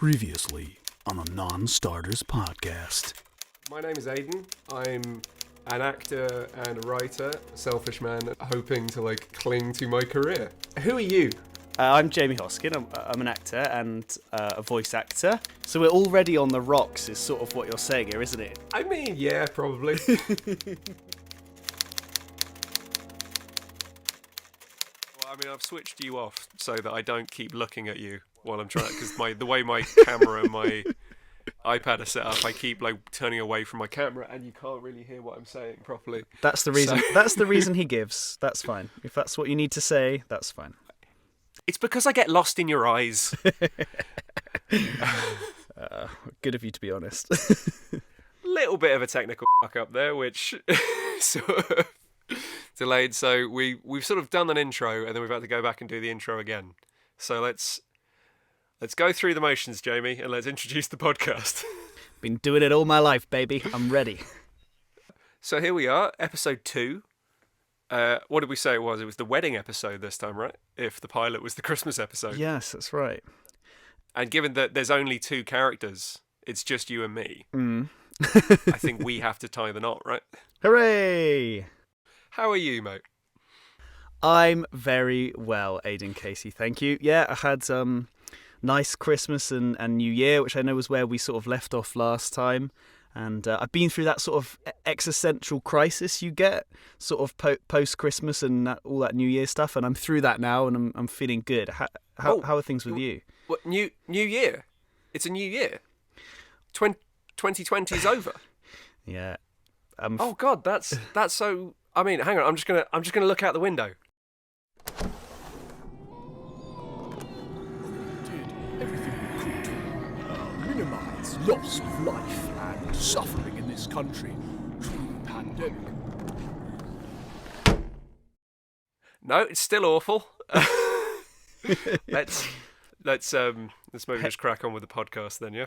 Previously on a Non-Starters podcast. My name is Aidan. I'm an actor and a writer, a selfish man hoping to cling to my career. Who are you? I'm Jamie Hoskin. I'm an actor and a voice actor. So we're already on the rocks is sort of what you're saying here, isn't it? I mean, yeah, probably. I've switched you off so that I don't keep looking at you while I'm trying, because the way my camera and my iPad are set up, I keep turning away from my camera, and you can't really hear what I'm saying properly. That's the reason. That's the reason he gives. That's fine. If that's what you need to say, that's fine. It's because I get lost in your eyes. Good of you to be honest. Little bit of a technical fuck up there, which sort of delayed. So we've sort of done an intro, and then we've had to go back and do the intro again. So let's go through the motions, Jamie, and let's introduce the podcast. Been doing it all my life, baby. I'm ready. So here we are, episode 2. What did we say it was? It was the wedding episode this time, right? If the pilot was the Christmas episode. Yes, that's right. And given that there's only 2 characters, it's just you and me. I think we have to tie the knot, right? Hooray! How are you, mate? I'm very well, Aidan Casey. Thank you. Yeah, I had nice Christmas and New Year, which I know was where we sort of left off last time. And I've been through that sort of existential crisis you get, sort of post-Christmas and all that New Year stuff. And I'm through that now, and I'm feeling good. How are things with you? What, New Year? It's a new year. 2020 is over. Yeah. Oh God, that's so. I mean, hang on. I'm just gonna look out the window. Did everything we could to minimise loss of life and suffering in this country through the pandemic. No, it's still awful. Let's maybe just crack on with the podcast then, yeah?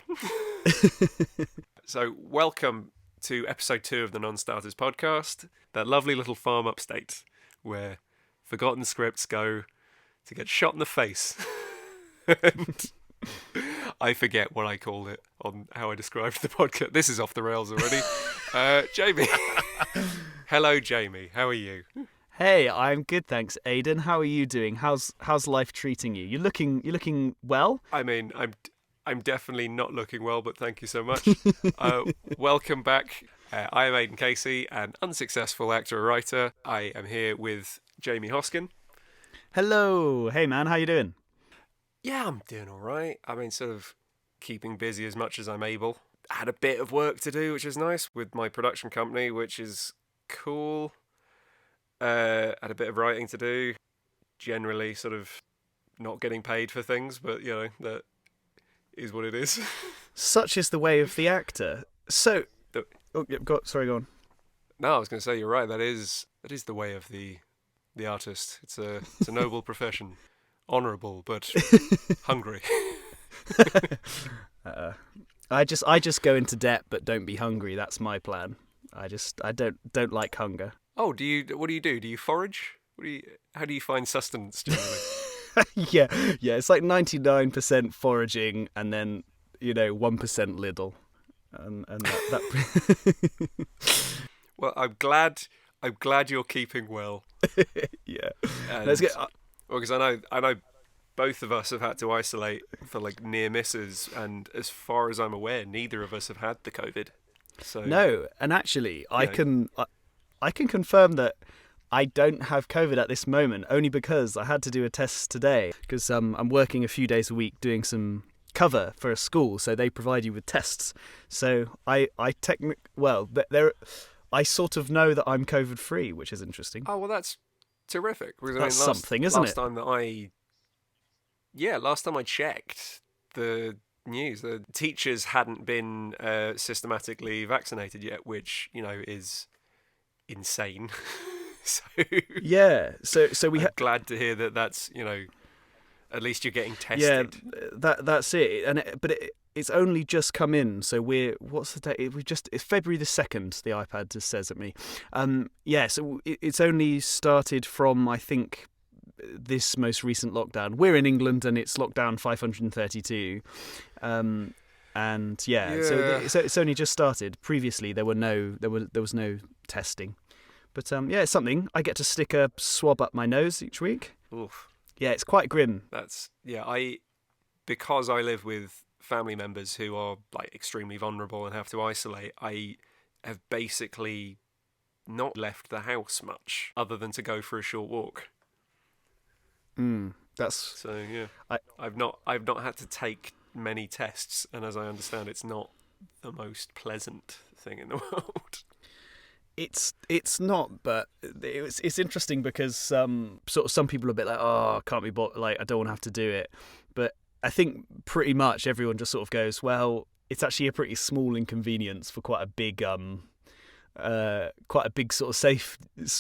So, welcome to episode 2 of the Non-Starters podcast, that lovely little farm upstate where forgotten scripts go to get shot in the face. And I forget what I called it on how I described the podcast. This is off the rails already. Jamie. Hello, Jamie. How are you? Hey, I'm good, thanks, Aidan. How are you doing? How's life treating you? You're looking well? I mean, I'm definitely not looking well, but thank you so much. Welcome back. I am Aidan Casey, an unsuccessful actor and writer. I am here with Jamie Hoskin. Hello. Hey, man. How you doing? Yeah, I'm doing all right. I mean, sort of keeping busy as much as I'm able. I had a bit of work to do, which is nice, with my production company, which is cool. Had a bit of writing to do. Generally, sort of not getting paid for things, but, you know, that is what it is. Such is the way of the actor. So, go on. No, I was going to say you're right. That is the way of the artist. It's a noble profession, honourable but hungry. I just go into debt, but don't be hungry. That's my plan. I don't like hunger. Oh, what do you do? Do you forage? How do you find sustenance generally? yeah. It's like 99% foraging, and then 1% Lidl, and that. Well, I'm glad you're keeping well. Yeah. Let's get. Well, because I know both of us have had to isolate for near misses, and as far as I'm aware, neither of us have had the COVID. So no, and actually, I can confirm that I don't have COVID at this moment, only because I had to do a test today, because I'm working a few days a week doing some cover for a school, so they provide you with tests. So I sort of know that I'm COVID free, which is interesting. Oh, well, that's terrific. Because, that's something, isn't it? Last time I checked the news, the teachers hadn't been systematically vaccinated yet, which is insane. So I'm glad to hear that's at least you're getting tested. Yeah, that's it. But it's only just come in. So what's the date? It's February the 2nd. The iPad just says at me. So it's only started from, I think, this most recent lockdown. We're in England and it's lockdown 532. And so it's only just started. Previously, there was no testing, but it's something. I get to stick a swab up my nose each week. Oof. Yeah, it's quite grim. Because I live with family members who are like extremely vulnerable and have to isolate. I have basically not left the house much, other than to go for a short walk. I've not had to take many tests, and as I understand, it's not the most pleasant thing in the world. It's not, but it's interesting because some people are a bit like, oh, I can't be bought, like I don't want to have to do it, but I think pretty much everyone just sort of goes, well, it's actually a pretty small inconvenience for quite a big sort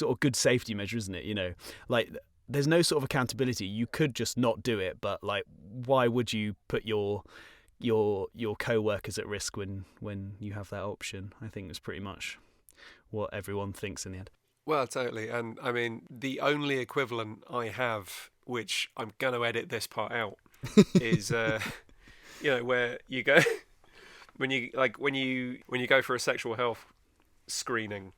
of good safety measure, isn't it? You know, like there's no sort of accountability. You could just not do it, but like, why would you put your co-workers at risk when you have that option? I think it's pretty much what everyone thinks in the end. Well, totally. And I mean, the only equivalent I have, which I'm going to edit this part out, is where you go when you go for a sexual health screening,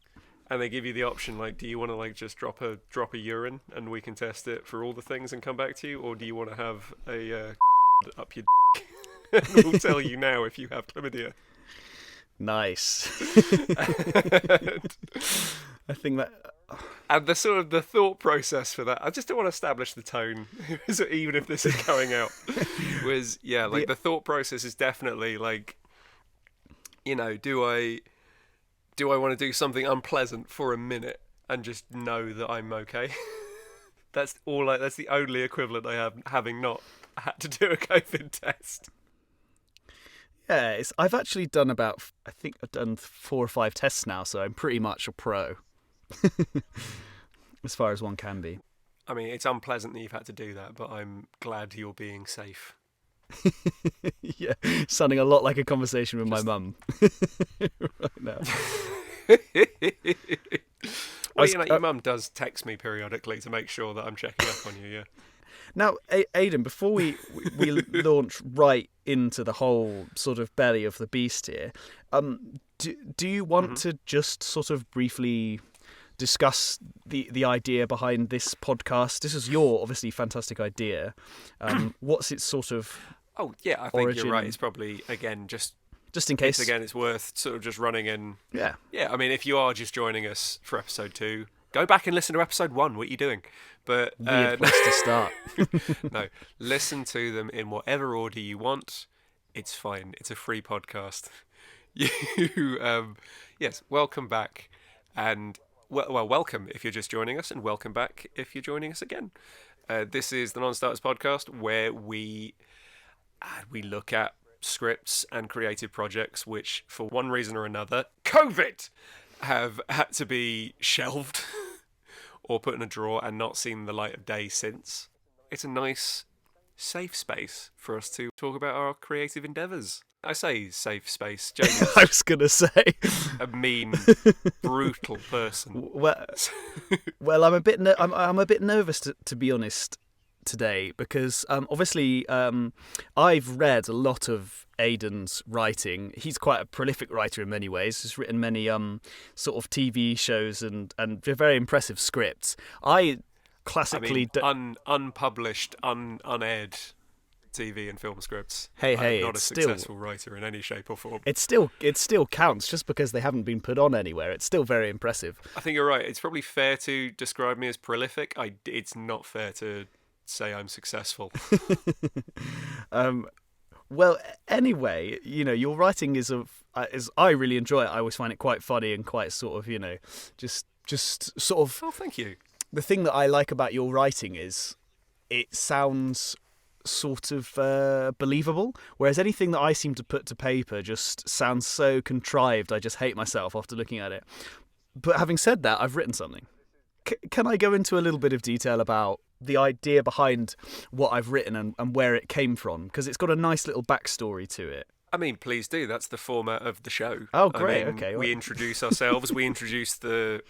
and they give you the option, like, do you want to like just drop a urine and we can test it for all the things and come back to you, or do you want to have a up your and we'll tell you now if you have chlamydia. Nice. I think that. And the thought process for that, I just don't want to establish the tone, even if this is going out, was, the thought process is definitely like, do I want to do something unpleasant for a minute and just know that I'm okay? That's the only equivalent I have, having not had to do a COVID test. Yeah, I've actually done I think I've done 4 or 5 tests now, so I'm pretty much a pro. As far as one can be. I mean, it's unpleasant that you've had to do that, but I'm glad you're being safe. Yeah, sounding a lot like a conversation with my mum right now. Well, your mum does text me periodically to make sure that I'm checking up on you, yeah. Now, Aidan, before we launch right into the whole sort of belly of the beast here, do you want to just sort of briefly discuss the idea behind this podcast? This is your obviously fantastic idea. What's its sort of I think origin? You're right. It's probably, again, just in case. It's worth sort of just running in. Yeah. I mean, if you are just joining us for episode 2, go back and listen to episode 1. What are you doing? But weird place to start. No, listen to them in whatever order you want. It's fine. It's a free podcast. Yes, welcome back, and welcome if you're just joining us, and welcome back if you're joining us again. This is the Non-Starters podcast, where we look at scripts and creative projects which, for one reason or another, COVID, have had to be shelved or put in a drawer and not seen the light of day since. It's a nice, safe space for us to talk about our creative endeavours. I say safe space. Jamie's I was gonna say a mean, brutal person. Well, I'm a bit nervous to be honest today, because obviously I've read a lot of Aidan's writing. He's quite a prolific writer in many ways. He's written many sort of TV shows and very impressive scripts. I classically unpublished, unaired TV and film scripts. Hey, I'm not it's a successful writer in any shape or form. It still counts, just because they haven't been put on anywhere. It's still very impressive. I think you're right. It's probably fair to describe me as prolific. It's not fair to say I'm successful. Well, anyway, your writing is I really enjoy it. I always find it quite funny and quite sort of, just sort of. Oh, thank you. The thing that I like about your writing is it sounds sort of believable, whereas anything that I seem to put to paper just sounds so contrived. I just hate myself after looking at it. But having said that, I've written something. Can I go into a little bit of detail about the idea behind what I've written and where it came from? Because it's got a nice little backstory to it. I mean, please do. That's the format of the show. Oh, great. I mean, Okay. we introduce ourselves. We introduce the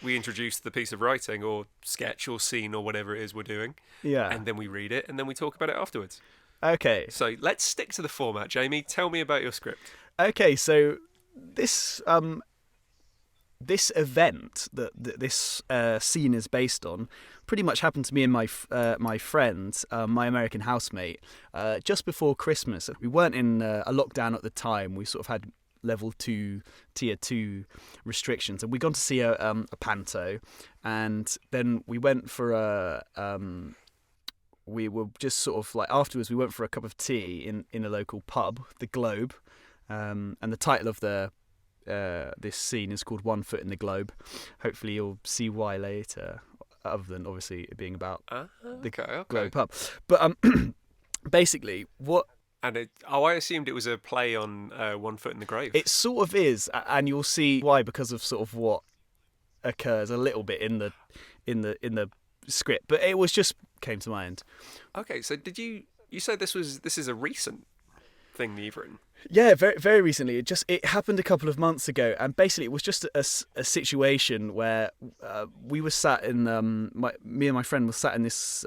piece of writing or sketch or scene or whatever it is we're doing. Yeah. And then we read it and then we talk about it afterwards. Okay. So let's stick to the format, Jamie. Tell me about your script. Okay. So this this event that this scene is based on pretty much happened to me and my friend, my American housemate, just before Christmas. We weren't in a lockdown at the time. We sort of had level 2, tier 2 restrictions, and we'd gone to see a panto, and then we went for we were just sort of like afterwards we went for a cup of tea in a local pub, the Globe, and the title of this scene is called One Foot in the Globe. Hopefully you'll see why later, other than obviously it being about the Globe pub. But basically what... And I assumed it was a play on One Foot in the Grave. It sort of is, and you'll see why because of sort of what occurs a little bit in the script. But it was just came to mind. Okay, so did you say this is a recent thing that you've written? Yeah, very very recently. It happened a couple of months ago, and basically it was just a situation where we were sat in me and my friend were sat in this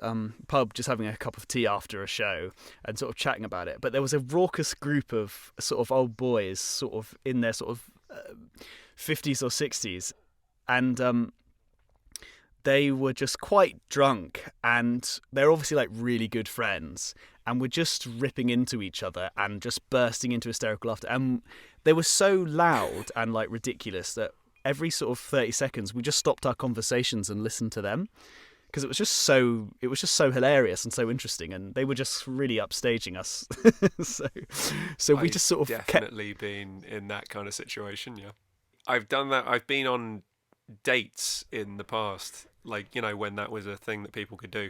pub just having a cup of tea after a show and sort of chatting about it. But there was a raucous group of sort of old boys, sort of in their sort of 50s or 60s, and they were just quite drunk, and they're obviously like really good friends, and were just ripping into each other and just bursting into hysterical laughter. And they were so loud and like ridiculous that every sort of 30 seconds we just stopped our conversations and listened to them, because it was just so hilarious and so interesting, and they were just really upstaging us. so we just sort of definitely been in that kind of situation. Yeah, I've done that. I've been on dates in the past, like, you know, when that was a thing that people could do,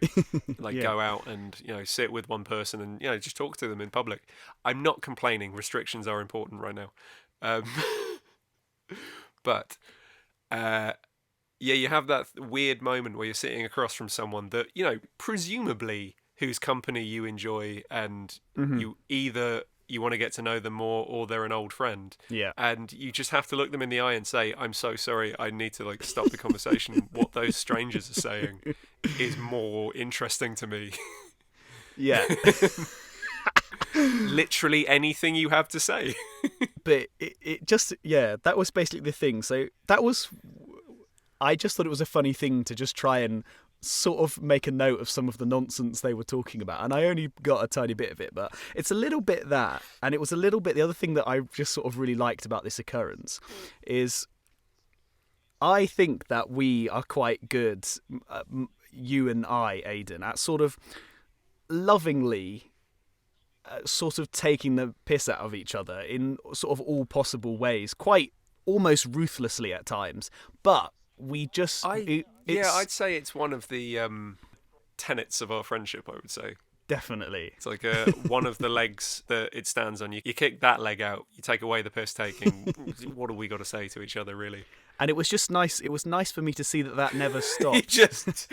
like Yeah. go out and, you know, sit with one person and, you know, just talk to them in public. I'm not complaining. Restrictions are important right now. But yeah, you have that weird moment where you're sitting across from someone that, you know, presumably whose company you enjoy, and you either you want to get to know them more or they're an old friend. Yeah. And you just have to look them in the eye and say, I'm so sorry, I need to like stop the conversation. What those strangers are saying is more interesting to me. Yeah. Literally anything you have to say. But it just, yeah, that was basically the thing. So I just thought it was a funny thing to just try and sort of make a note of some of the nonsense they were talking about, and I only got a tiny bit of it, but it's a little bit that, and it was a little bit the other thing that I just sort of really liked about this occurrence is I think that we are quite good, you and I, Aidan, at sort of lovingly sort of taking the piss out of each other in sort of all possible ways, quite almost ruthlessly at times, but we just... I'd say it's one of the tenets of our friendship, I would say. Definitely. It's like one of the legs that it stands on. You kick that leg out, you take away the piss taking. What have we got to say to each other, really? And it was just nice. It was nice for me to see that never stopped. There's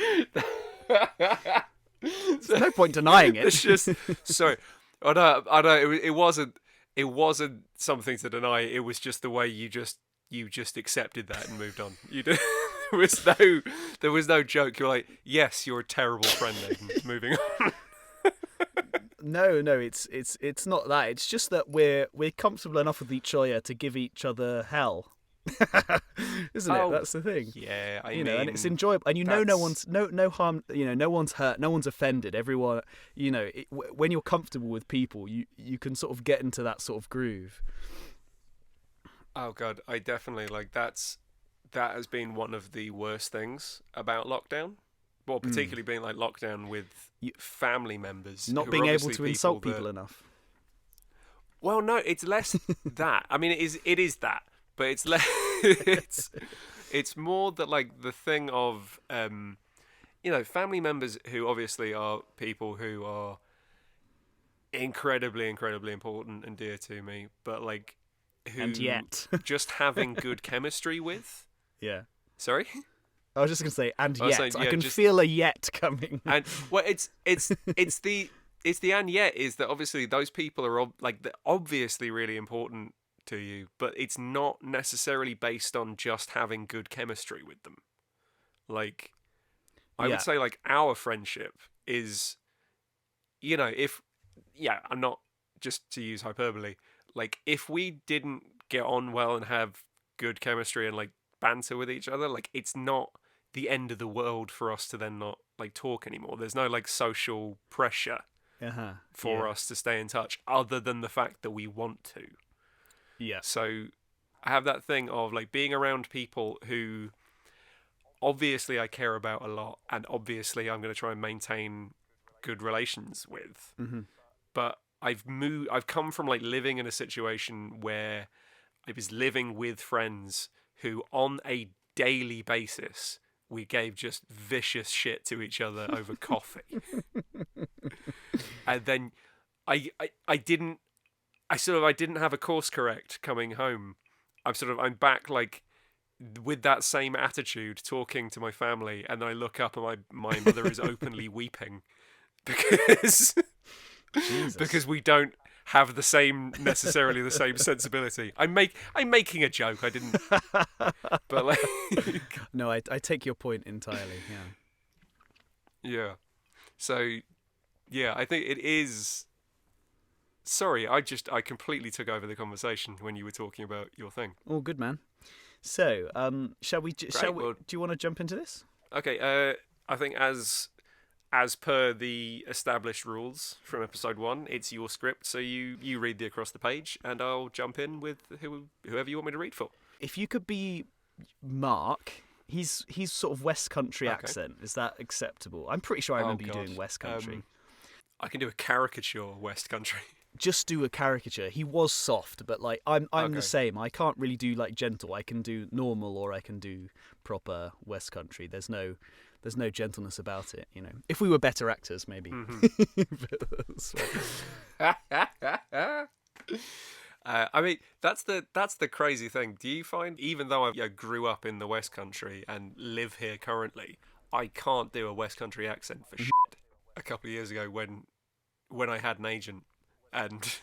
no point denying it. It's just... Sorry. I know. It wasn't something to deny. It was just the way you just accepted that and moved on. You did. There was no joke. You're like, yes, you're a terrible friend, Aidan. Moving on. No, it's not that. It's just that we're comfortable enough with each other to give each other hell. Isn't it? That's the thing. Yeah, I mean, and it's enjoyable, and no one's no harm. No one's hurt, no one's offended. Everyone, when you're comfortable with people, you can sort of get into that sort of groove. Oh God, I definitely that has been one of the worst things about lockdown. Well, particularly being like lockdown with family members, not being able to insult people enough. Well, no, it's less that. I mean, it is that, but it's less. It's more that like the thing of family members who obviously are people who are incredibly, incredibly important and dear to me, but like who and yet just having good chemistry with. Yeah. Sorry? I was just going to say, and yet. Saying, I can feel a yet coming. And well, it's it's the and yet is that obviously those people are they're obviously really important to you, but it's not necessarily based on just having good chemistry with them. Like, I would say like our friendship is, I'm not, just to use hyperbole, like if we didn't get on well and have good chemistry and like banter with each other, like it's not the end of the world for us to then not like talk anymore. There's no like social pressure for us to stay in touch other than the fact that we want to. Yeah. So I have that thing of like being around people who obviously I care about a lot and obviously I'm going to try and maintain good relations with. Mm-hmm. But I've come from like living in a situation where I was living with friends who on a daily basis we gave just vicious shit to each other over coffee. And then I didn't have a course correct coming home. I'm back like with that same attitude talking to my family, and then I look up and my mother is openly weeping because we don't have necessarily the same sensibility. I'm making a joke. I didn't, but like, no, I take your point entirely. Yeah. So, yeah, I think it is. Sorry, I completely took over the conversation when you were talking about your thing. Oh, good man. So, shall we? Do you want to jump into this? Okay. I think as per the established rules from episode 1, it's your script, so you read the across the page, and I'll jump in with whoever you want me to read for. If you could be Mark, he's sort of West Country accent. Is that acceptable? I'm pretty sure I remember you doing West Country. I can do a caricature West Country. Just do a caricature. He was soft, but like I'm the same. I can't really do like gentle. I can do normal or I can do proper West Country. There's no gentleness about it, you know. If we were better actors, maybe. I mean, that's the crazy thing. Do you find, even though I grew up in the West Country and live here currently, I can't do a West Country accent for shit. A couple of years ago, when I had an agent, and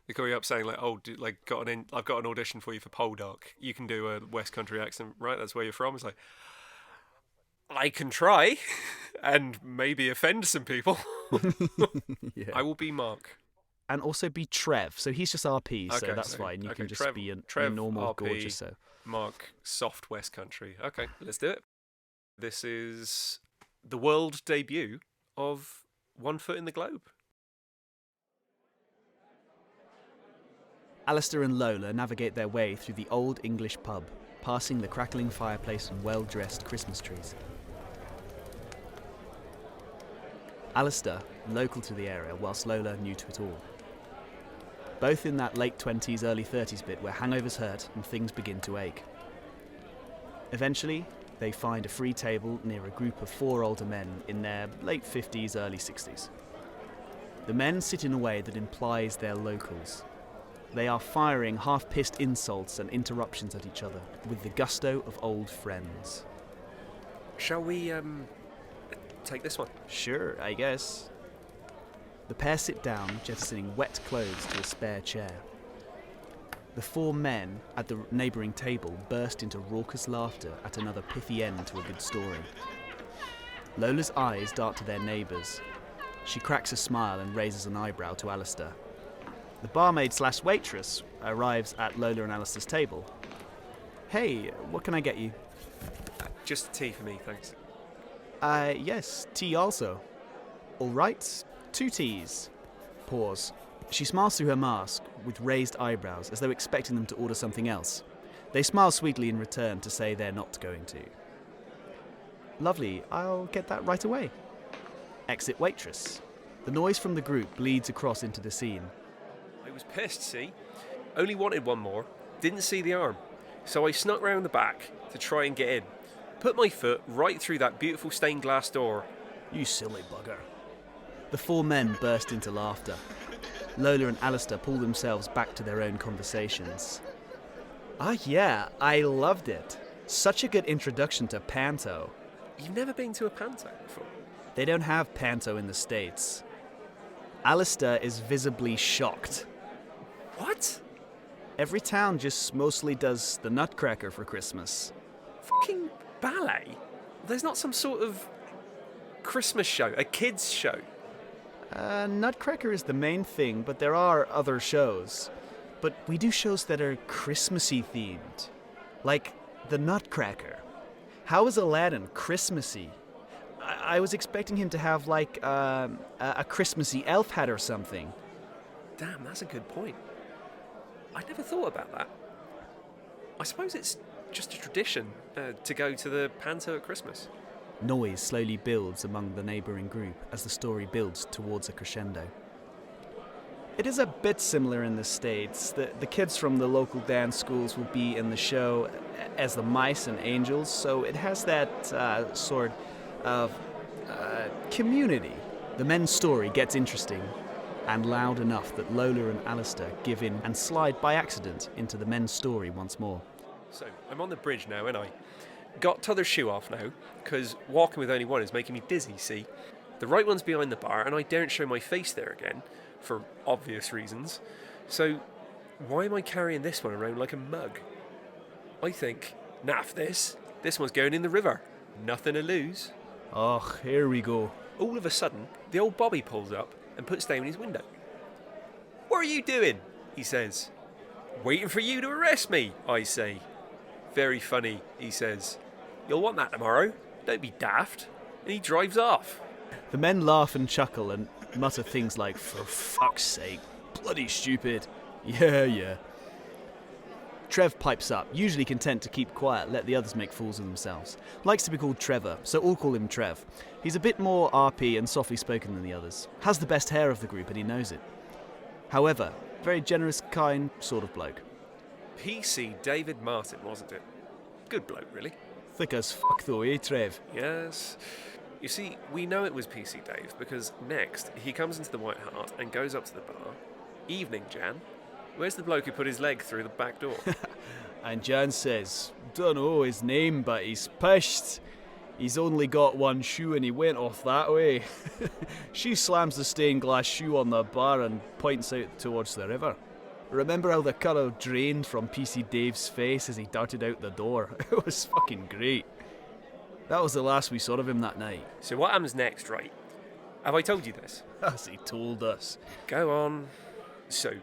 they called me up saying like, "Oh, I've got an audition for you for Poldark. You can do a West Country accent, right? That's where you're from." It's like, I can try, and maybe offend some people. Yeah. I will be Mark. And also be Trev. So he's just RP, so that's fine. You can just be a normal, RP, gorgeous. So Mark, soft West Country. Okay, let's do it. This is the world debut of One Foot in the Globe. Alister and Lola navigate their way through the old English pub, passing the crackling fireplace and well-dressed Christmas trees. Alister, local to the area, whilst Lola new to it all. Both in that late 20s, early 30s bit where hangovers hurt and things begin to ache. Eventually, they find a free table near a group of 4 older men in their late 50s, early 60s. The men sit in a way that implies they're locals. They are firing half-pissed insults and interruptions at each other with the gusto of old friends. Shall we take this one? Sure, I guess. The pair sit down, jettisoning wet clothes to a spare chair. The 4 men at the neighbouring table burst into raucous laughter at another pithy end to a good story. Lola's eyes dart to their neighbours. She cracks a smile and raises an eyebrow to Alister. The barmaid/waitress arrives at Lola and Alister's table. Hey, what can I get you? Just tea for me, thanks. Yes, tea also. All right, 2 teas. Pause. She smiles through her mask with raised eyebrows as though expecting them to order something else. They smile sweetly in return to say they're not going to. Lovely, I'll get that right away. Exit waitress. The noise from the group bleeds across into the scene. I was pissed, see? Only wanted one more. Didn't see the arm. So I snuck round the back to try and get in. Put my foot right through that beautiful stained glass door. You silly bugger. The 4 men burst into laughter. Lola and Alister pull themselves back to their own conversations. Ah, yeah, I loved it. Such a good introduction to Panto. You've never been to a panto before? They don't have Panto in the States. Alister is visibly shocked. What? Every town just mostly does the Nutcracker for Christmas. Fucking ballet? There's not some sort of Christmas show, a kids show? Nutcracker is the main thing, but there are other shows. But we do shows that are Christmassy themed. Like the Nutcracker. How is Aladdin Christmassy? I was expecting him to have like a Christmassy elf hat or something. Damn, that's a good point. I never thought about that. I suppose it's just a tradition to go to the panto at Christmas. Noise slowly builds among the neighbouring group as the story builds towards a crescendo. It is a bit similar in the States. The kids from the local dance schools will be in the show as the mice and angels, so it has that sort of community. The men's story gets interesting and loud enough that Lola and Alister give in and slide by accident into the men's story once more. So, I'm on the bridge now, and I got t'other shoe off now, because walking with only one is making me dizzy, see? The right one's behind the bar, and I daren't show my face there again, for obvious reasons. So, why am I carrying this one around like a mug? I think, naff this one's going in the river. Nothing to lose. Oh, here we go. All of a sudden, the old Bobby pulls up and puts down his window. "What are you doing?" he says. "Waiting for you to arrest me," I say. "Very funny," he says. "You'll want that tomorrow. Don't be daft." And he drives off. The men laugh and chuckle and mutter things like, "For fuck's sake, bloody stupid." Yeah. Trev pipes up, usually content to keep quiet, let the others make fools of themselves. Likes to be called Trevor, so all call him Trev. He's a bit more RP and softly spoken than the others. Has the best hair of the group and he knows it. However, very generous, kind sort of bloke. PC David Martin, wasn't it? Good bloke, really. Thick as fuck though, eh, Trev? Yes. You see, we know it was PC Dave because next he comes into the White Hart and goes up to the bar. "Evening, Jan. Where's the bloke who put his leg through the back door?" And Jan says, "Dunno his name, but he's pissed. He's only got one shoe and he went off that way." She slams the stained glass shoe on the bar and points out towards the river. Remember how the colour drained from PC Dave's face as he darted out the door? It was fucking great. That was the last we saw of him that night. So what happens next, right? Have I told you this? As he told us. Go on. So,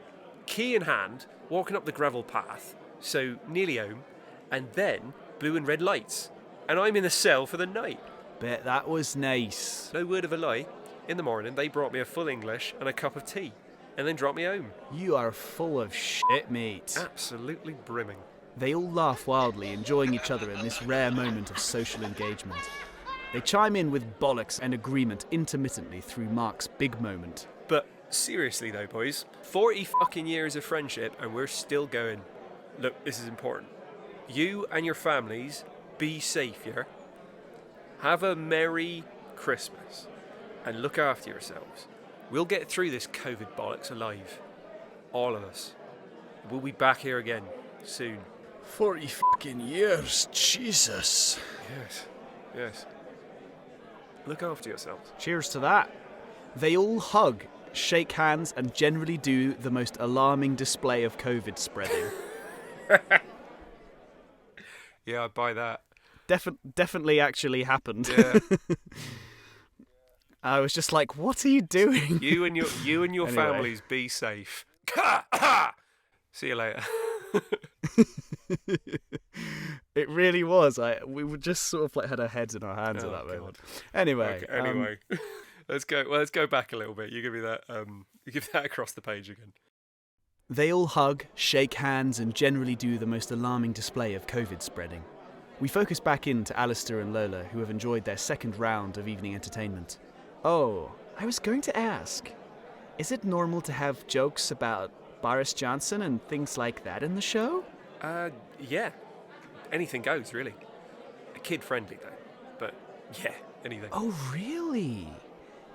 key in hand, walking up the gravel path, so nearly home, and then blue and red lights. And I'm in the cell for the night. Bet that was nice. No word of a lie. In the morning, they brought me a full English and a cup of tea, and then dropped me home. You are full of shit, mate. Absolutely brimming. They all laugh wildly, enjoying each other in this rare moment of social engagement. They chime in with bollocks and agreement intermittently through Mark's big moment. But seriously though, boys, 40 fucking years of friendship and we're still going. Look, this is important. You and your families, be safe, yeah? Have a Merry Christmas and look after yourselves. We'll get through this COVID bollocks alive. All of us. We'll be back here again soon. 40 fucking years, Jesus. Yes. Look after yourselves. Cheers to that. They all hug, shake hands, and generally do the most alarming display of COVID spreading. Yeah, I buy that. Definitely actually happened. Yeah. I was just like, what are you doing? You and your Anyway. families be safe. See you later. It really was. We were just sort of like had our heads in our hands at that moment. Anyway, Okay, anyway, let's go. Well, let's go back a little bit. You give me that. You give that across the page again. They all hug, shake hands, and generally do the most alarming display of COVID spreading. We focus back into Alister and Lola, who have enjoyed their second round of evening entertainment. Oh, I was going to ask, is it normal to have jokes about Boris Johnson and things like that in the show? Yeah. Anything goes, really. Kid-friendly, though. But, yeah, anything. Oh, really?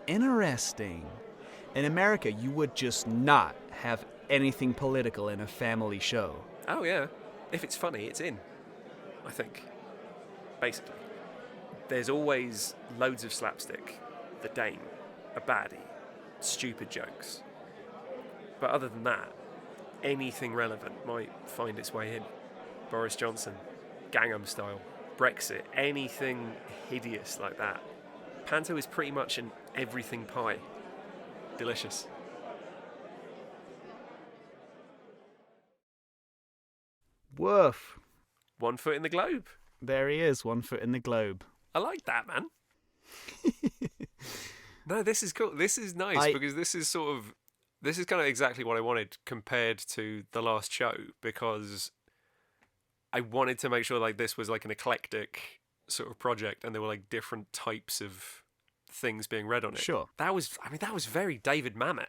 Interesting. In America, you would just not have anything political in a family show. Oh, yeah. If it's funny, it's in. I think. Basically. There's always loads of slapstick. The Dane. A baddie. stupid jokes. But other than that, anything relevant might find its way in. Boris Johnson, Gangnam Style, Brexit, anything hideous like that. Panto is pretty much an everything pie. Delicious. Woof. 1 foot in the globe. There he is, 1 foot in the globe. I like that, man. No, this is cool. This is nice because this is kind of exactly what I wanted compared to the last show, because I wanted to make sure like this was like an eclectic sort of project and there were like different types of things being read on it. Sure. That was very David Mamet.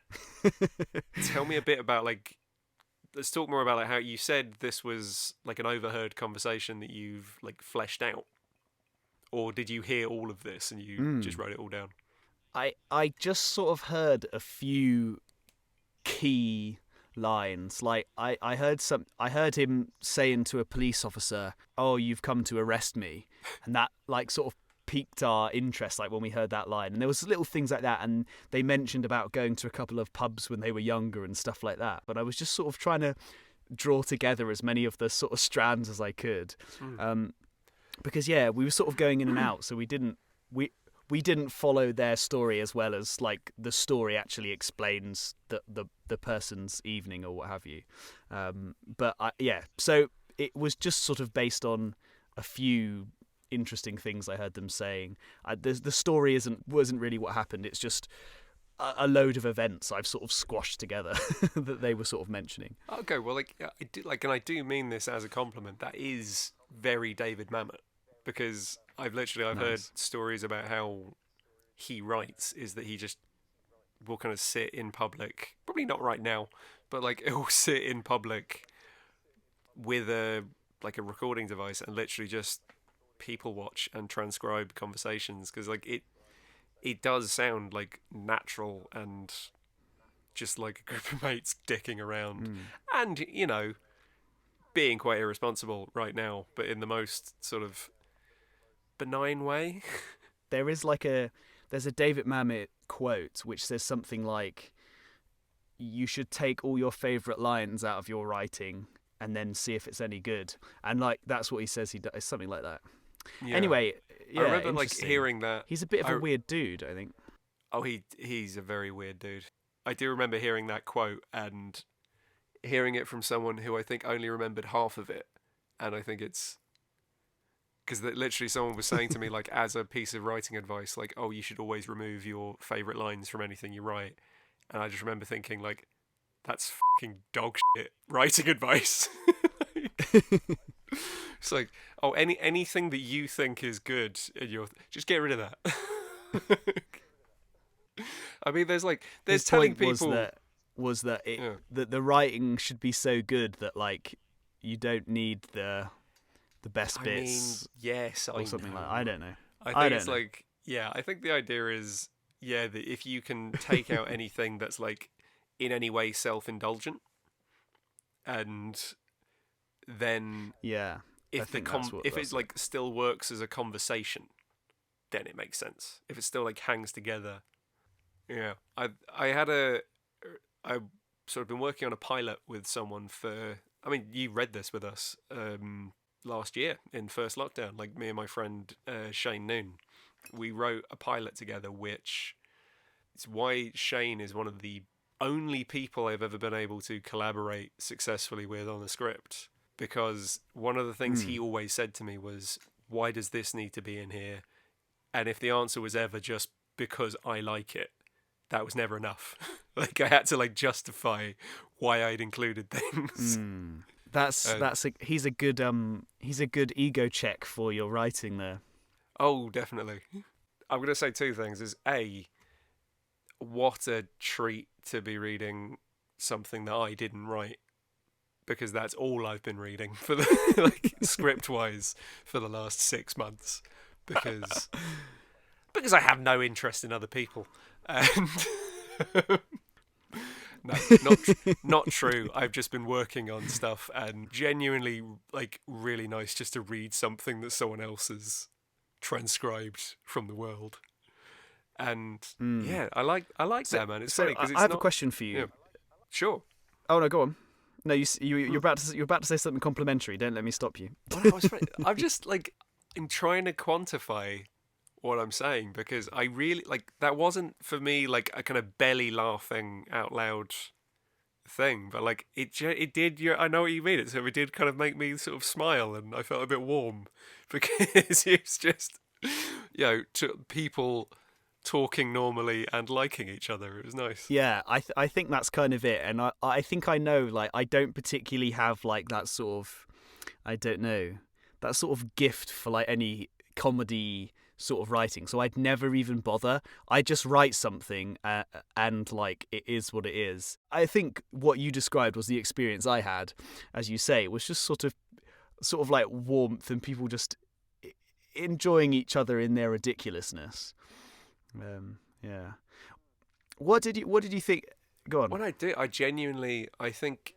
Tell me a bit about let's talk more about like how you said this was like an overheard conversation that you've like fleshed out. Or did you hear all of this and you just wrote it all down? I just sort of heard a few key lines. Like I heard him saying to a police officer, "Oh, you've come to arrest me," and that like sort of piqued our interest. Like when we heard that line, and there was little things like that, and they mentioned about going to a couple of pubs when they were younger and stuff like that. But I was just sort of trying to draw together as many of the sort of strands as I could, because we were sort of going in and out, so we didn't follow their story as well as like the story actually explains the person's evening or what have you. So it was just sort of based on a few interesting things I heard them saying. The story wasn't really what happened. It's just a load of events I've sort of squashed together that they were sort of mentioning. Okay, well, I do mean this as a compliment. That is very David Mamet, because I've heard stories about how he writes is that he just will kind of sit in public, probably not right now, but like he'll sit in public with a recording device and literally just people watch and transcribe conversations, because like it does sound like natural and just like a group of mates dicking around and being quite irresponsible right now, but in the most sort of benign way. There's a David Mamet quote which says something like, "You should take all your favourite lines out of your writing and then see if it's any good." And like that's what he says he does, something like that. Yeah. Anyway, I remember like hearing that. He's a bit of a weird dude, I think. Oh, he's a very weird dude. I do remember hearing that quote and hearing it from someone who I think only remembered half of it, and I think it's because literally someone was saying to me, like, as a piece of writing advice, like, "Oh, you should always remove your favourite lines from anything you write." And I just remember thinking, like, that's fucking dog shit writing advice. It's like, oh, anything that you think is good, just get rid of that. I mean, there's telling people was that the writing should be so good that like you don't need the best bits. I mean, yes, or something like that. I don't know. I think it's like, I think the idea is, that if you can take out anything that's like in any way self-indulgent, and then if it like still works as a conversation, then it makes sense. If it still like hangs together. I sort of been working on a pilot with someone for, I mean, you read this with us last year in first lockdown, like me and my friend Shane Noon. We wrote a pilot together, which it's why Shane is one of the only people I've ever been able to collaborate successfully with on a script, because one of the things he always said to me was, "Why does this need to be in here?" And if the answer was ever just because I like it, that was never enough. Like I had to like justify why I'd included things. He's a good ego check for your writing there. Oh, definitely. I'm going to say two things. Is A, what a treat to be reading something that I didn't write, because that's all I've been reading for the like script-wise for the last 6 months, because I have no interest in other people. And no, not true. I've just been working on stuff, and genuinely like really nice just to read something that someone else has transcribed from the world. And yeah, I like that, man. It's funny because I have a question for you. Yeah, sure. Oh no, go on. No, you're about to say something complimentary. Don't let me stop you. Well, I'm just like I'm trying to quantify what I'm saying because I really like that wasn't for me like a kind of belly laughing out loud thing, but like it did. I know what you mean. It did kind of make me sort of smile, and I felt a bit warm because it's just to people talking normally and liking each other. It was nice. Yeah, I think that's kind of it, and I think I know. Like, I don't particularly have like that sort of, I don't know, that sort of gift for like any comedy sort of writing. So I'd never even bother. I just write something, and like it is what it is. I think what you described was the experience I had, as you say. It was just sort of like warmth and people just enjoying each other in their ridiculousness. Yeah. What did you think? Go on. What I genuinely, I think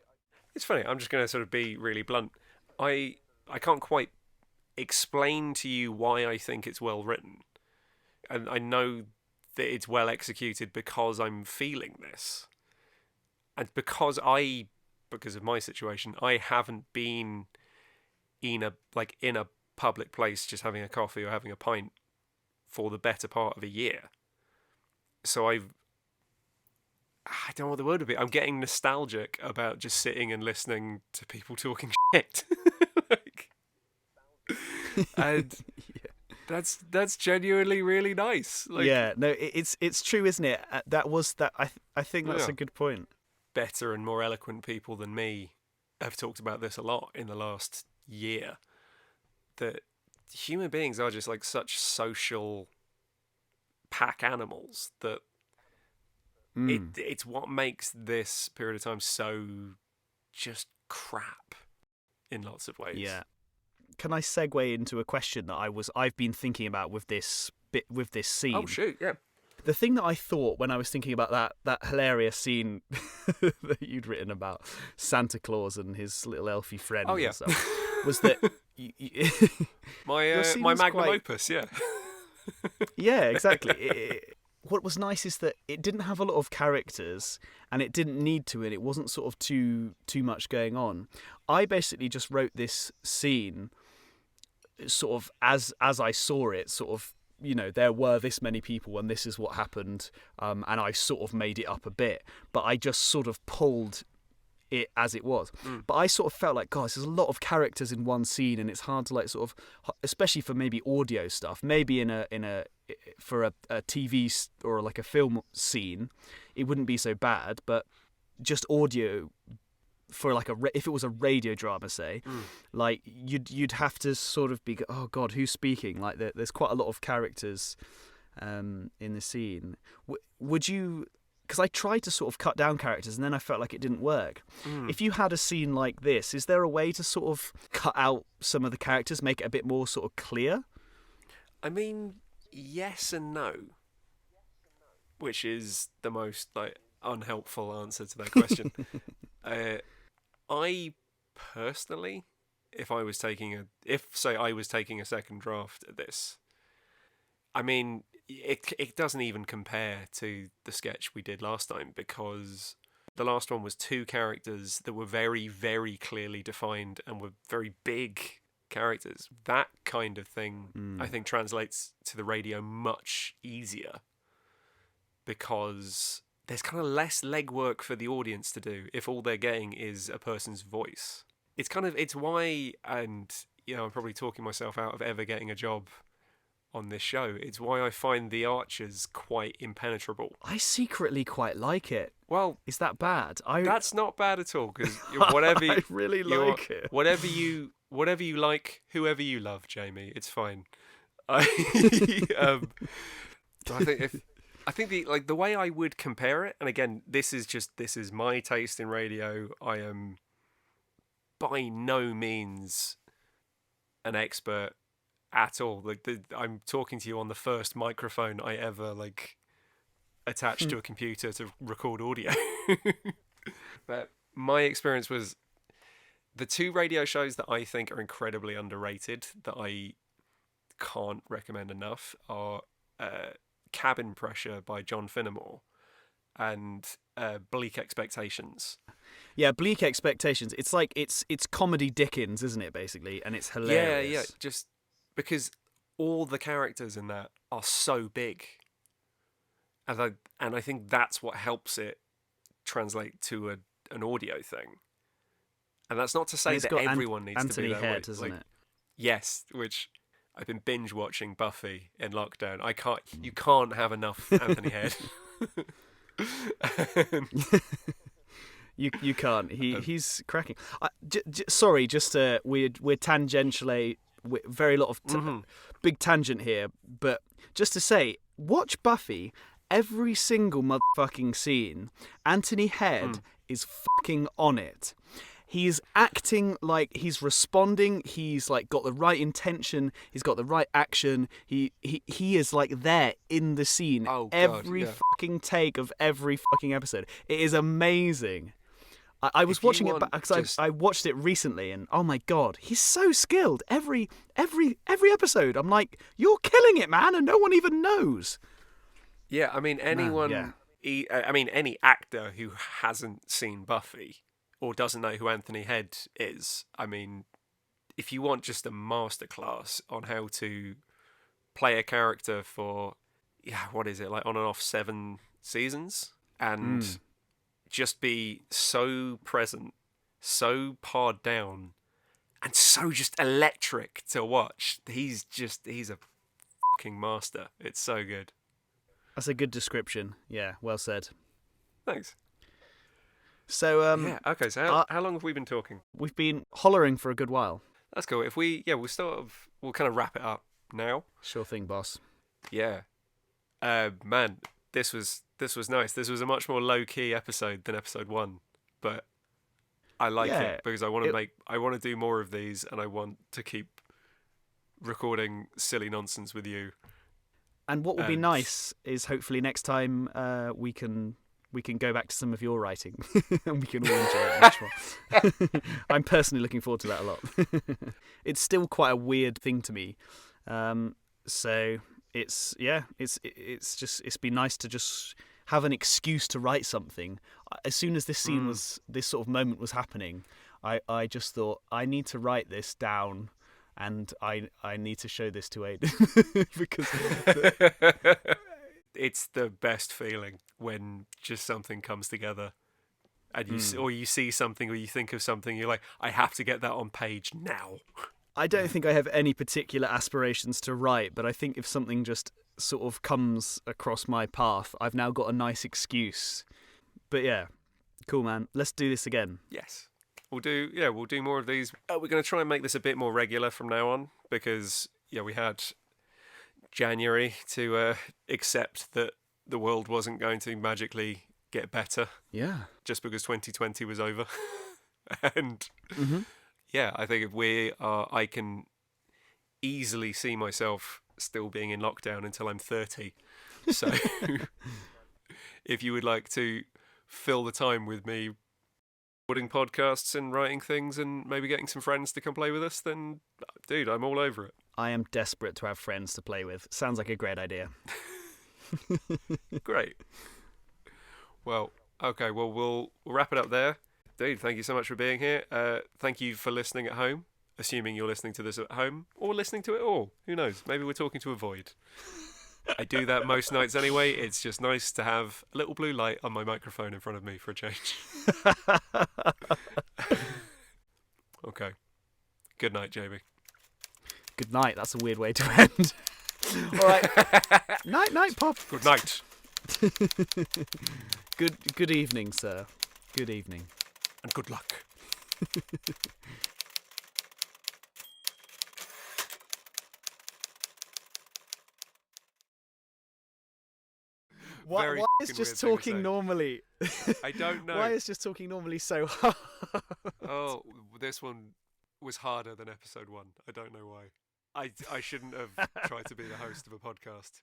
it's funny. I'm just going to sort of be really blunt. I can't quite explain to you why I think it's well written, and I know that it's well executed because I'm feeling this, and because of my situation, I haven't been in a public place just having a coffee or having a pint for the better part of a year. So I don't know what the word would be. I'm getting nostalgic about just sitting and listening to people talking shit. And that's genuinely really nice. Like, yeah, no, it's true, isn't it? I think that's a good point. Better and more eloquent people than me have talked about this a lot in the last year. That human beings are just like such social pack animals that it's what makes this period of time so just crap in lots of ways. Yeah. Can I segue into a question that I've been thinking about with this scene? Oh shoot, yeah. The thing that I thought when I was thinking about that hilarious scene that you'd written about Santa Claus and his little elfie friend, oh yeah, and stuff, was that my magnum opus, yeah. Yeah, exactly. What was nice is that it didn't have a lot of characters, and it didn't need to, and it wasn't sort of too much going on. I basically just wrote this scene sort of as I saw it, sort of, there were this many people and this is what happened, and I sort of made it up a bit, but I just sort of pulled it as it was. But I sort of felt like, gosh, there's a lot of characters in one scene, and it's hard to like sort of, especially for maybe audio stuff, maybe for a TV or like a film scene, it wouldn't be so bad, but just audio for like if it was a radio drama, say, like you'd have to sort of be, oh god, who's speaking? Like there's quite a lot of characters in the scene. Would you? Because I tried to sort of cut down characters, and then I felt like it didn't work. If you had a scene like this, is there a way to sort of cut out some of the characters, make it a bit more sort of clear? I mean, yes and no, which is the most like unhelpful answer to that question. I personally, if I was taking a second draft at this, I mean, it doesn't even compare to the sketch we did last time, because the last one was two characters that were very, very clearly defined and were very big characters. That kind of thing, I think, translates to the radio much easier, because there's kind of less legwork for the audience to do if all they're getting is a person's voice. It's why, and I'm probably talking myself out of ever getting a job on this show. It's why I find the Archers quite impenetrable. I secretly quite like it. Well, is that bad? That's not bad at all, because whatever I really like it. Whatever you like, whoever you love, Jamie, it's fine. I think the way I would compare it, and again, this is my taste in radio. I am by no means an expert at all. I'm talking to you on the first microphone I ever attached to a computer to record audio. But my experience was the two radio shows that I think are incredibly underrated, that I can't recommend enough, are Cabin Pressure by John Finnemore and Bleak Expectations. Yeah, Bleak Expectations. It's like it's comedy Dickens, isn't it? Basically, and it's hilarious. Yeah. Just because all the characters in that are so big, and I think that's what helps it translate to an audio thing. And that's not to say that everyone needs Anthony to be that Head, way. isn't it? Yes, which I've been binge watching Buffy in lockdown. You can't have enough Anthony Head. You can't. He's cracking. Sorry, just we're tangentially, very lot of big tangent here, but just to say, watch Buffy. Every single motherfucking scene, Anthony Head is fucking on it. He's acting like he's responding. He's like got the right intention. He's got the right action. He is like there in the scene. Every fucking take of every fucking episode. It is amazing. I was watching it because I watched it recently, and oh my god, he's so skilled. Every episode, I'm like, you're killing it, man, and no one even knows. Yeah, I mean, any actor who hasn't seen Buffy or doesn't know who Anthony Head is, I mean, if you want just a masterclass on how to play a character for, what is it, like on and off 7 seasons, and just be so present, so pared down, and so just electric to watch. He's a fucking master. It's so good. That's a good description. Yeah, well said. Thanks. So okay. So how long have we been talking? We've been hollering for a good while. That's cool. If we'll kind of wrap it up now. Sure thing, boss. Yeah. Man, this was nice. This was a much more low key episode than episode 1, but I like it because I want to do more of these, and I want to keep recording silly nonsense with you. And what would be nice is hopefully next time we can go back to some of your writing and we can all enjoy it much more. I'm personally looking forward to that a lot. It's still quite a weird thing to me. So it's been nice to just have an excuse to write something. As soon as this sort of moment was happening, I just thought, I need to write this down. And I need to show this to Aidan because it's the best feeling when just something comes together, and you see something or you think of something. You're like, I have to get that on page now. I don't think I have any particular aspirations to write, but I think if something just sort of comes across my path, I've now got a nice excuse. But yeah, cool, man. Let's do this again. Yes. We'll do more of these. We're going to try and make this a bit more regular from now on because, we had January to accept that the world wasn't going to magically get better. Yeah. Just because 2020 was over. And, I think I can easily see myself still being in lockdown until I'm 30. So, if you would like to fill the time with me recording podcasts and writing things and maybe getting some friends to come play with us, then, dude, I'm all over it. I am desperate to have friends to play with. Sounds like a great idea. Great. Well, okay, we'll wrap it up there. Dude, thank you so much for being here. Thank you for listening at home, assuming you're listening to this at home, or listening to it all. Who knows? Maybe we're talking to a void. I do that most nights anyway. It's just nice to have a little blue light on my microphone in front of me for a change. Okay. Good night, Jamie. Good night. That's a weird way to end. All right. Night, Pop. Good night. Good evening, sir. Good evening. And good luck. Why is just talking normally? I don't know. Why is just talking normally so hard? Oh, this one was harder than episode 1. I don't know why. I shouldn't have tried to be the host of a podcast.